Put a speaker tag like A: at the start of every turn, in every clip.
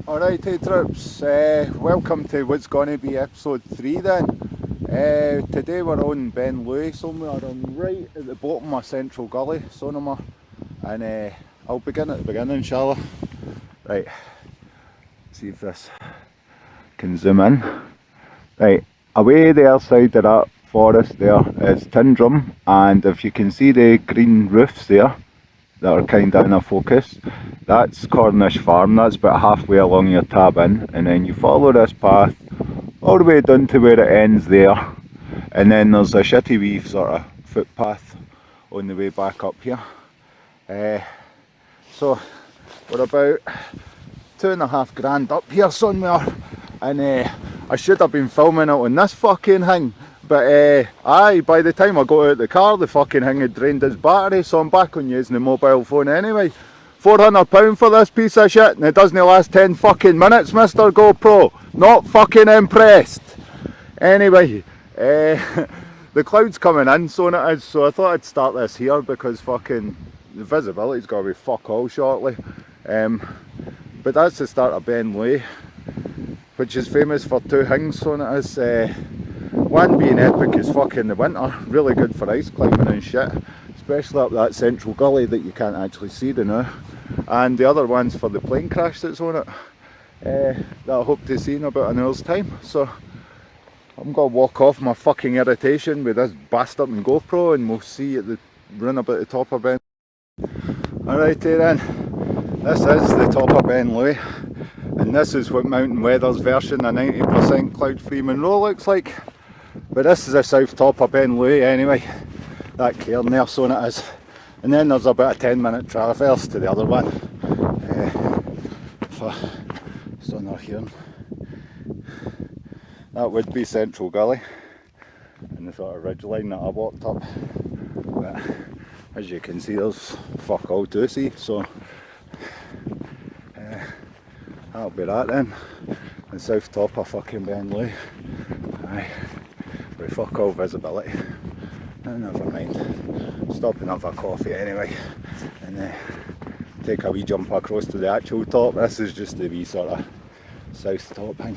A: Alright, hey trips, welcome to what's going to be episode 3 then. Today we're on Ben Louis somewhere. I'm right at the bottom of Central Gully, Sonoma, and I'll begin at the beginning, shall I? Right, see if this can zoom in. Right, away the other side of that forest there is Tyndrum, and if you can see the green roofs there that are kind of in a focus, that's Cornish Farm. That's about halfway along your Tabbin, and then you follow this path all the way down to where it ends there, and then there's a shitty wee sort of footpath on the way back up here. So we're about £2.5 up here somewhere, and I should have been filming it on this fucking thing, but by the time I got out of the car the fucking thing had drained its battery, so I'm back on using the mobile phone anyway. £400 for this piece of shit, and it doesn't last 10 fucking minutes, Mr. GoPro. Not fucking impressed. Anyway, the cloud's coming in, so it is, so I thought I'd start this here because fucking the visibility's got to be fuck all shortly. But that's the start of Ben Louis, which is famous for two things, so it is. One being epic as fuck in the winter, really good for ice climbing and shit, especially up that Central Gully that you can't actually see now. And the other one's for the plane crash that's on it, that I hope to see in about an hour's time. So I'm going to walk off my fucking irritation with this bastard and GoPro, and we'll see at the run about the top of Ben. Alrighty then, this is the top of Ben Louis, and this is what Mountain Weather's version of 90% cloud-free Monroe looks like. But this is the south top of Ben Louis anyway, that cairn there, so it is. And then there's about a 10-minute traverse to the other one, for Stunner here. That would be Central Gully, and the sort of ridge line that I walked up. But as you can see, there's fuck all to see, so that'll be that then. The south top of fucking Ben Louis. Aye, with fuck all visibility. Never mind. Stop and have a coffee anyway, and take a wee jump across to the actual top. This is just the wee sort of south top thing,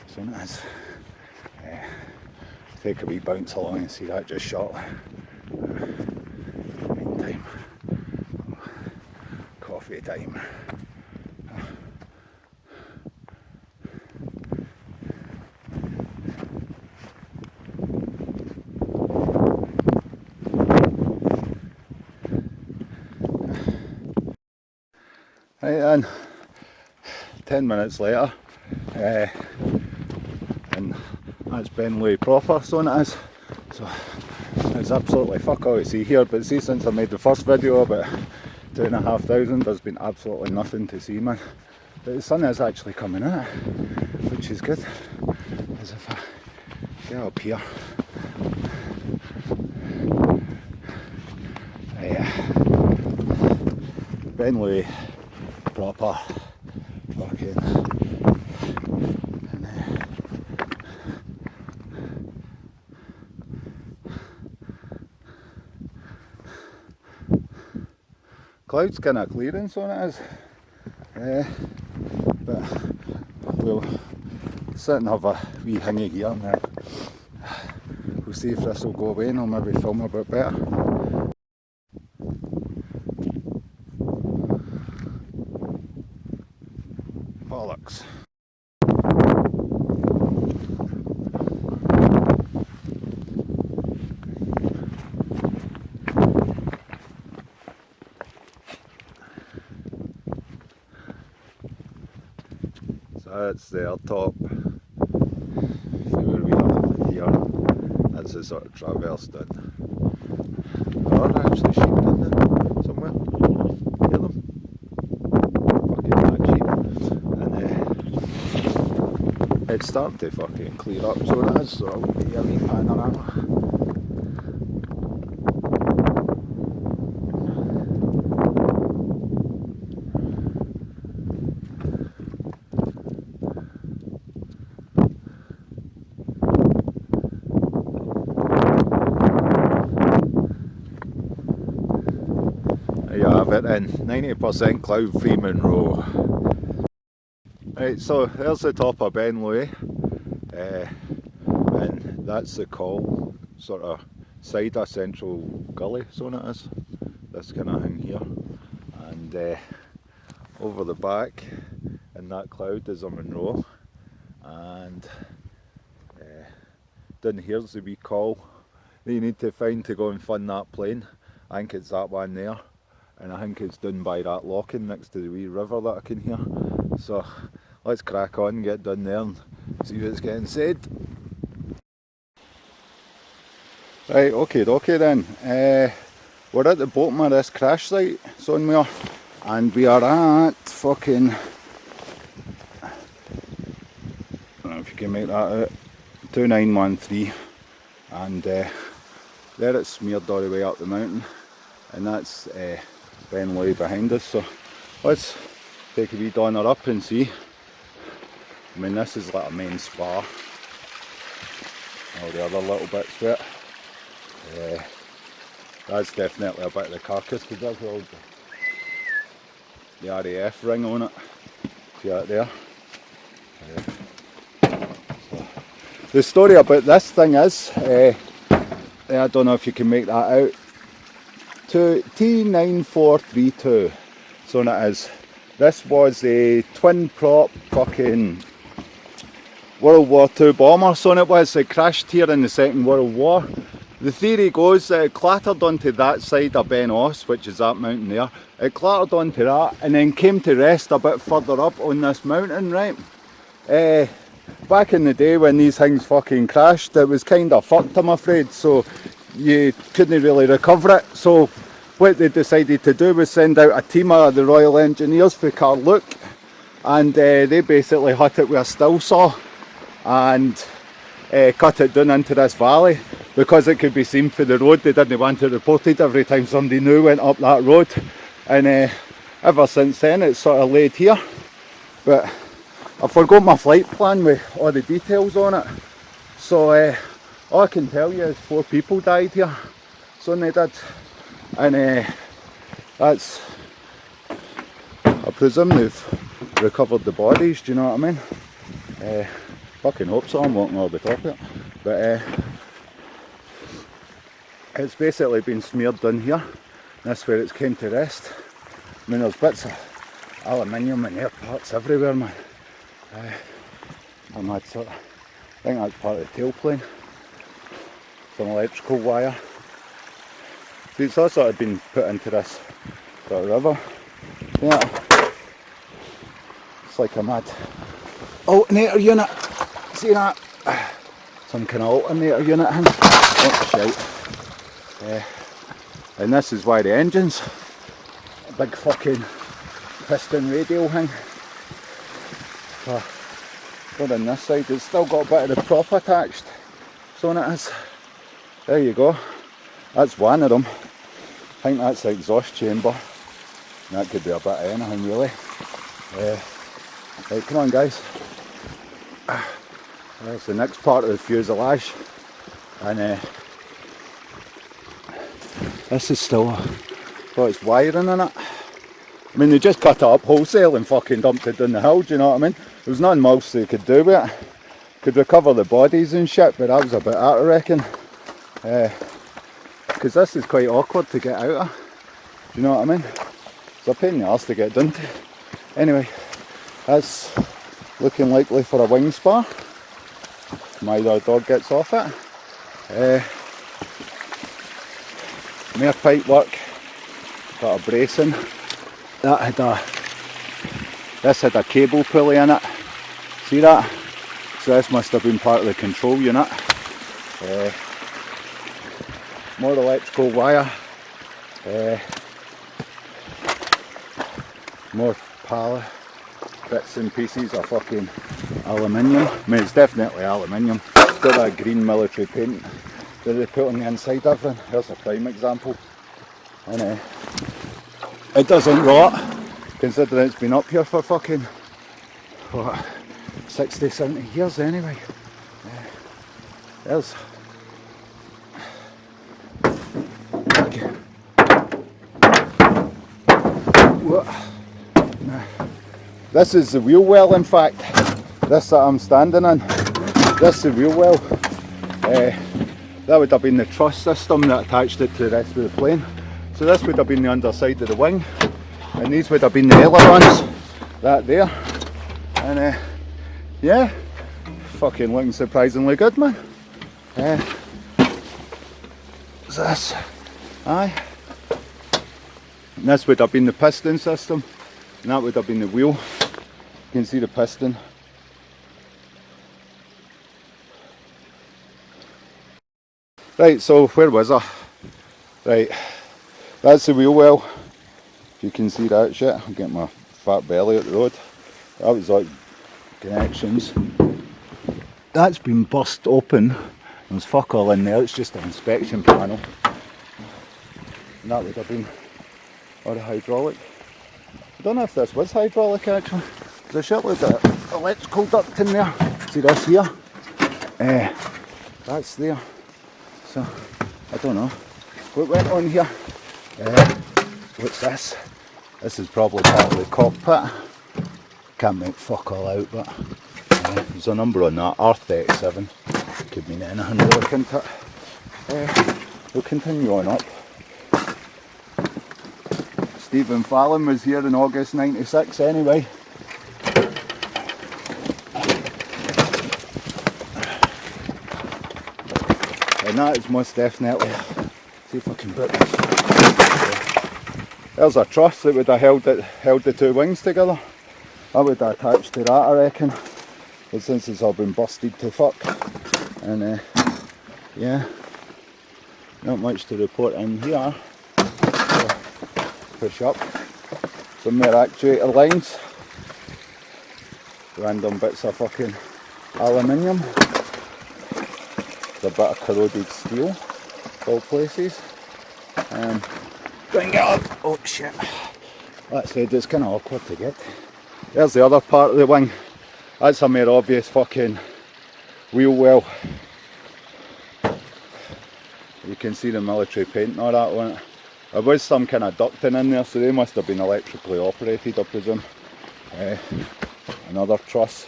A: so it is. Take a wee bounce along and see that just shot. Meantime, coffee time. Right then, 10 minutes later, and that's Ben Louis proper, so it is. So there's absolutely fuck all to see here, but see, since I made the first video about 2,500, there's been absolutely nothing to see, man. But the sun is actually coming out, which is good. As if I get up here. Ben Louis proper fucking, and clouds kind of clearing, so it is, but we'll sit and have a wee hingy here, and we'll see if this will go away, and I'll maybe film a bit better. Bollocks. So that's their top. See where we are here. That's the sort of traverse done. There are actually sheep in there somewhere. Hear them? It's starting to fucking clear up, so it is, so I'll be a wee panorama. There you have it then, 90% cloud free Monroe. Right, so there's the top of Ben Louis, and that's the call, sort of side of Central Gully, so it is, this kind of thing here. And over the back in that cloud is a Monroe, and down here's the wee call that you need to find to go and fund that plane. I think it's that one there, and I think it's down by that lock-in next to the wee river that I can hear. So let's crack on and get down there and see what's getting said. Right, okay then. We're at the bottom of this crash site, somewhere, and we are at fucking, I don't know if you can make that out, 2913, and there it's smeared all the way up the mountain, and that's Ben Louis behind us. So let's take a wee donner up and see. I mean, this is like a main spar, all the other little bits to it. That's definitely a bit of the carcass, because that's all the RAF ring on it. See that there? So the story about this thing is, I don't know if you can make that out, to T9432, so it is. This was a twin prop fucking World War II bomber, so it was. It crashed here in the Second World War. The theory goes that it clattered onto that side of Ben Oss, which is that mountain there. It clattered onto that and then came to rest a bit further up on this mountain, right? Back in the day when these things fucking crashed, it was kind of fucked, I'm afraid, so you couldn't really recover it. So what they decided to do was send out a team of the Royal Engineers for Carluke, and they basically hit it with a still saw and cut it down into this valley. Because it could be seen for the road, they didn't want it reported every time somebody new went up that road. And ever since then it's sort of laid here. But I forgot my flight plan with all the details on it. So all I can tell you is 4 people died here. So they did. And that's, I presume they've recovered the bodies, do you know what I mean? Fucking hope so, I'm walking over the top of it. But it's basically been smeared down here. That's where it's came to rest. I mean, there's bits of aluminium and air parts everywhere, man. And that's sort of, I think that's part of the tailplane. Some electrical wire. See, it's all sort of been put into this sort of river. Yeah. It's like a mad alternator unit. See that? Some kind of alternator unit. Oh, shite. And this is why the engine's a big fucking piston radial thing. But on this side it's still got a bit of the prop attached, so it is. There you go, that's one of them. I think that's the exhaust chamber, and that could be a bit of anything really. Right, come on guys. There's the next part of the fuselage, and this is still got its wiring in it. I mean, they just cut it up wholesale and fucking dumped it down the hill, do you know what I mean? There was nothing else they could do with it. Could recover the bodies and shit, but that was about it, I reckon. Because this is quite awkward to get out of, do you know what I mean? It's a pain in the arse to get done to. Anyway, that's looking likely for a wing spar. My other dog gets off it. Mere pipe work, got a bracing. This had a cable pulley in it. See that? So this must have been part of the control unit. More electrical wire. More pallet bits and pieces of fucking aluminium. I mean, it's definitely aluminium. It's got that green military paint that they put on the inside of it. Here's a prime example. And it doesn't rot, considering it's been up here for fucking, what, 60, 70 years anyway. There's This is the wheel well, in fact. This that I'm standing in. This is the wheel well. That would have been the truss system that attached it to the rest of the plane. So this would have been the underside of the wing, and these would have been the ailerons. That there. And yeah, fucking looking surprisingly good, man. This. Aye. And this would have been the piston system, and that would have been the wheel. You can see the piston. Right, so where was I? Right, that's the wheel well. If you can see that shit, I'm getting my fat belly at the road. That was like connections. That's been burst open. There's fuck all in there, it's just an inspection panel. And that would have been all the hydraulic. I don't know if this was hydraulic actually. There's a shitload of electrical duct in there. See this here? That's there. So, I don't know. What went on here? What's this? This is probably part of the cockpit. Can't make fuck all out, but there's a number on that, R37. Could mean anything to look into it. We'll continue on up. Stephen Fallon was here in August '96 anyway. And that is most definitely, see if I can put this. There's a truss that would have held the two wings together. I would have attached to that, I reckon. But since it's all been busted to fuck. And yeah, not much to report in here. So, push up. Some more actuator lines. Random bits of fucking aluminium. A bit of corroded steel, of all places. Bring it up. Oh shit. That said, it's kind of awkward to get. There's the other part of the wing. That's a more obvious fucking wheel well. You can see the military paint and all that on it. There was some kind of ducting in there, so they must have been electrically operated, I presume. Another truss.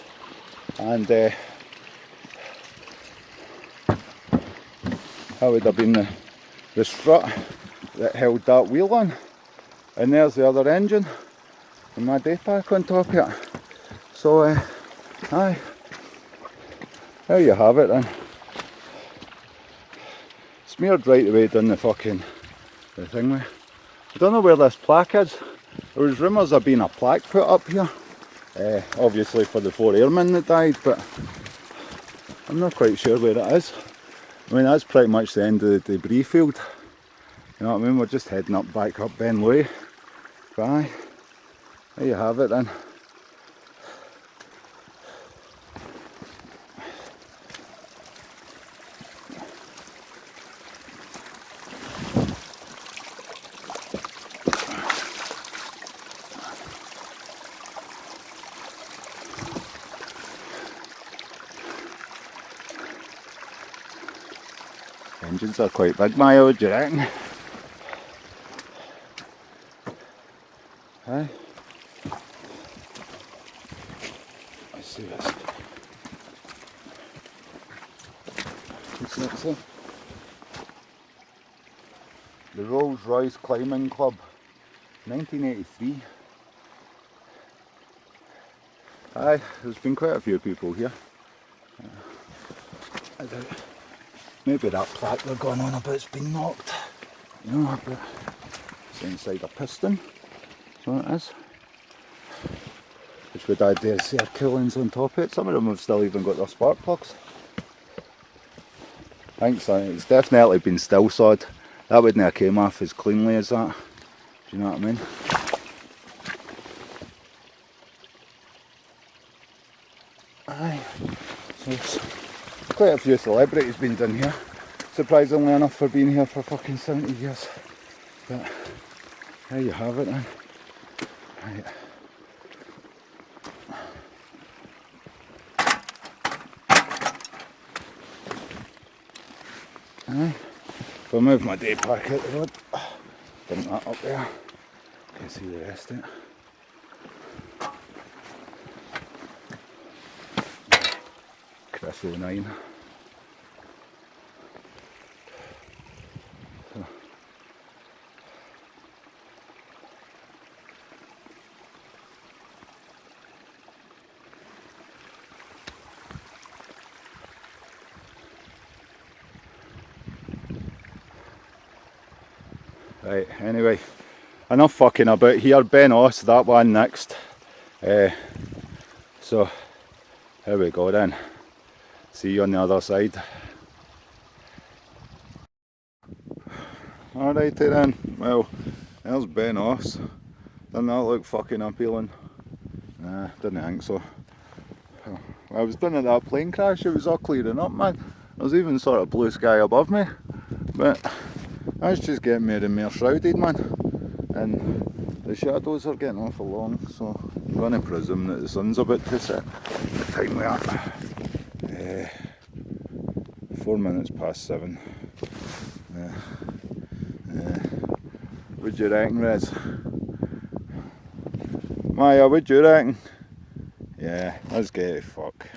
A: And that would have been the strut that held that wheel on. And there's the other engine and my day pack on top of it. So aye, there you have it then. Smeared right away down the fucking thing way. I don't know where this plaque is. There was rumours of being a plaque put up here. Obviously for the 4 airmen that died, but I'm not quite sure where it is. I mean, that's pretty much the end of the debris field. You know what I mean? We're just heading up back up Ben Way. Bye. There you have it then. Engines are quite big, Mayo, do you reckon? Aye. Let's see this. What's next then? The Rolls Royce Climbing Club, 1983. Aye, there's been quite a few people here. Maybe that plaque they're going on about's been knocked. You know, but it's inside a piston. So it is. Which would add their air coolings on top of it. Some of them have still even got their spark plugs. I think so. It's definitely been still sawed. That wouldn't have came off as cleanly as that. Do you know what I mean? Aye. So it's quite a few celebrities been done here. Surprisingly enough for being here for fucking 70 years. But there you have it then. Right. Aye. If I move my day pack out the road, dump that up there. Can see the rest of it. S09. Right, anyway, enough fucking about here. Ben Oss, that one next. So, here we go then. See you on the other side. Alrighty then, well, there's Ben Oss. Doesn't that look fucking appealing? Nah, didn't think so. I was doing at that plane crash, it was all clearing up, man. There's even sort of blue sky above me, but that's just getting more and more shrouded, man. And the shadows are getting awful long, so I'm going to presume that the sun's about to set. The time we are 4 minutes past 7. What do you reckon, Rez? Maya, what do you reckon? Yeah, let's get it, fuck.